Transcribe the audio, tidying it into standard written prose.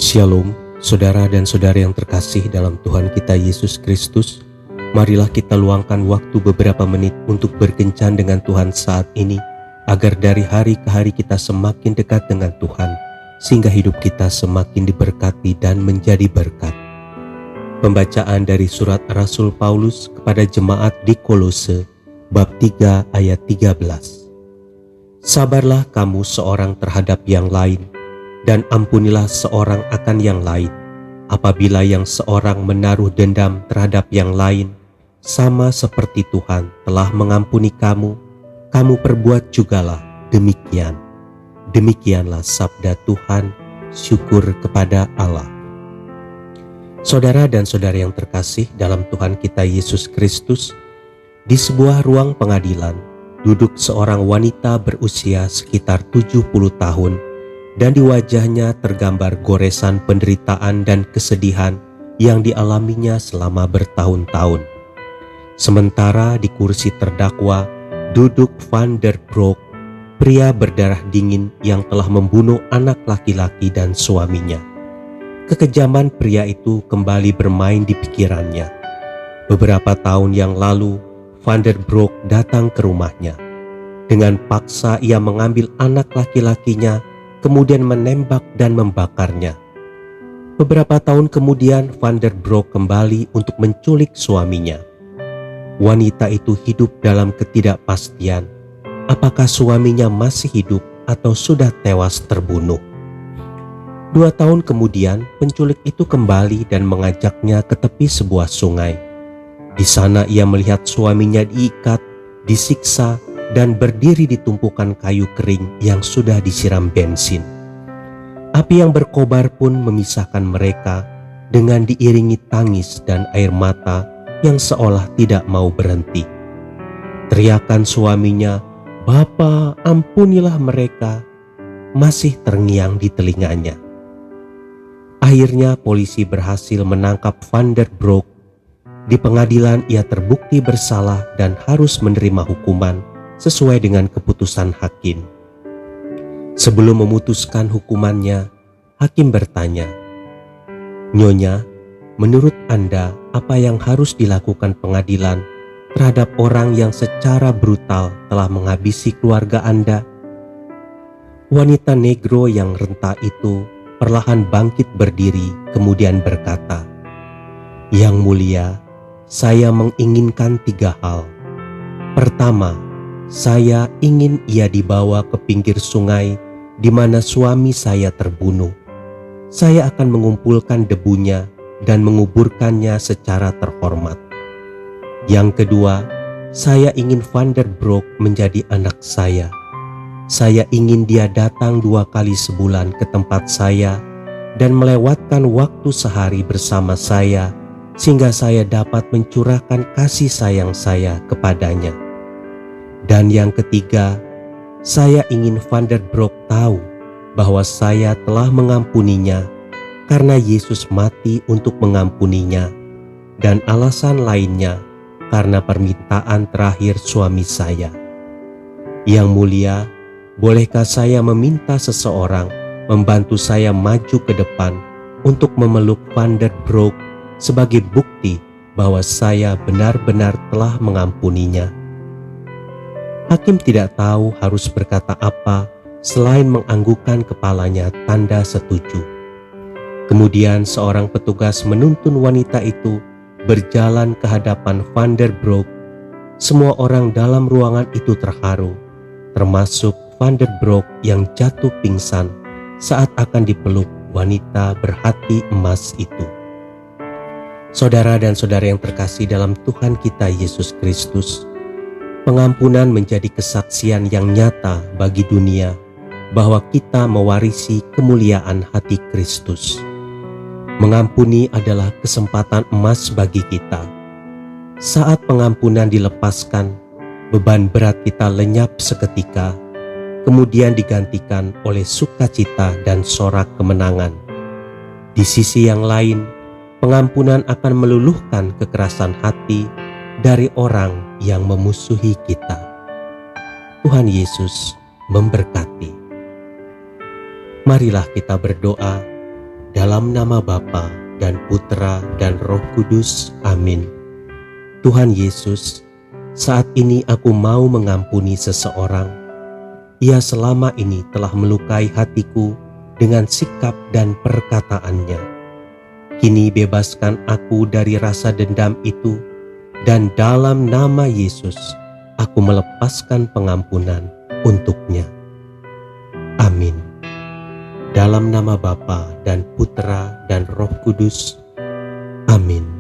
Shalom, saudara dan saudari yang terkasih dalam Tuhan kita Yesus Kristus. Marilah kita luangkan waktu beberapa menit untuk berkencan dengan Tuhan saat ini, agar dari hari ke hari kita semakin dekat dengan Tuhan, sehingga hidup kita semakin diberkati dan menjadi berkat. Pembacaan dari surat Rasul Paulus kepada jemaat di Kolose, bab 3 ayat 13. Sabarlah kamu seorang terhadap yang lain, dan ampunilah seorang akan yang lain. Apabila yang seorang menaruh dendam terhadap yang lain, sama seperti Tuhan telah mengampuni kamu, kamu perbuat jugalah demikian. Demikianlah sabda Tuhan, syukur kepada Allah. Saudara dan saudari yang terkasih dalam Tuhan kita Yesus Kristus, di sebuah ruang pengadilan, duduk seorang wanita berusia sekitar 70 tahun, dan di wajahnya tergambar goresan penderitaan dan kesedihan yang dialaminya selama bertahun-tahun. Sementara di kursi terdakwa duduk Van der Broek, pria berdarah dingin yang telah membunuh anak laki-laki dan suaminya. Kekejaman pria itu kembali bermain di pikirannya. Beberapa tahun yang lalu, Van der Broek datang ke rumahnya. Dengan paksa ia mengambil anak laki-lakinya, kemudian menembak dan membakarnya. Beberapa tahun kemudian, Van der Broek kembali untuk menculik suaminya. Wanita itu hidup dalam ketidakpastian, apakah suaminya masih hidup atau sudah tewas terbunuh. 2 tahun kemudian, penculik itu kembali dan mengajaknya ke tepi sebuah sungai. Di sana ia melihat suaminya diikat, disiksa, dan berdiri di tumpukan kayu kering yang sudah disiram bensin. Api yang berkobar pun memisahkan mereka dengan diiringi tangis dan air mata yang seolah tidak mau berhenti. Teriakan suaminya, "Bapa, ampunilah mereka," masih terngiang di telinganya. Akhirnya polisi berhasil menangkap Van der Broek. Di pengadilan ia terbukti bersalah dan harus menerima hukuman sesuai dengan keputusan hakim. Sebelum memutuskan hukumannya, hakim bertanya, "Nyonya, menurut Anda apa yang harus dilakukan pengadilan terhadap orang yang secara brutal telah menghabisi keluarga Anda?" Wanita negro yang renta itu perlahan bangkit berdiri kemudian berkata, "Yang mulia, saya menginginkan 3 hal. Pertama, saya ingin ia dibawa ke pinggir sungai di mana suami saya terbunuh. Saya akan mengumpulkan debunya dan menguburkannya secara terhormat. Yang kedua, saya ingin Van der Broek menjadi anak saya. Saya ingin dia datang 2 kali sebulan ke tempat saya dan melewatkan waktu sehari bersama saya, sehingga saya dapat mencurahkan kasih sayang saya kepadanya. Dan yang ketiga, saya ingin Van der Broek tahu bahwa saya telah mengampuninya karena Yesus mati untuk mengampuninya, dan alasan lainnya karena permintaan terakhir suami saya. Yang mulia, bolehkah saya meminta seseorang membantu saya maju ke depan untuk memeluk Van der Broek sebagai bukti bahwa saya benar-benar telah mengampuninya?" Hakim tidak tahu harus berkata apa selain menganggukkan kepalanya tanda setuju. Kemudian seorang petugas menuntun wanita itu berjalan ke hadapan Van der Broek. Semua orang dalam ruangan itu terharu, termasuk Van der Broek yang jatuh pingsan saat akan dipeluk wanita berhati emas itu. Saudara dan saudara yang terkasih dalam Tuhan kita Yesus Kristus, pengampunan menjadi kesaksian yang nyata bagi dunia bahwa kita mewarisi kemuliaan hati Kristus. Mengampuni adalah kesempatan emas bagi kita. Saat pengampunan dilepaskan, beban berat kita lenyap seketika, kemudian digantikan oleh sukacita dan sorak kemenangan. Di sisi yang lain, pengampunan akan meluluhkan kekerasan hati dari orang yang memusuhi kita. Tuhan Yesus memberkati. Marilah kita berdoa. Dalam nama Bapa dan Putra dan Roh Kudus. Amin. Tuhan Yesus, saat ini aku mau mengampuni seseorang. Ia selama ini telah melukai hatiku dengan sikap dan perkataannya. Kini bebaskan aku dari rasa dendam itu, dan dalam nama Yesus, aku melepaskan pengampunan untuknya. Amin. Dalam nama Bapa dan Putra dan Roh Kudus. Amin.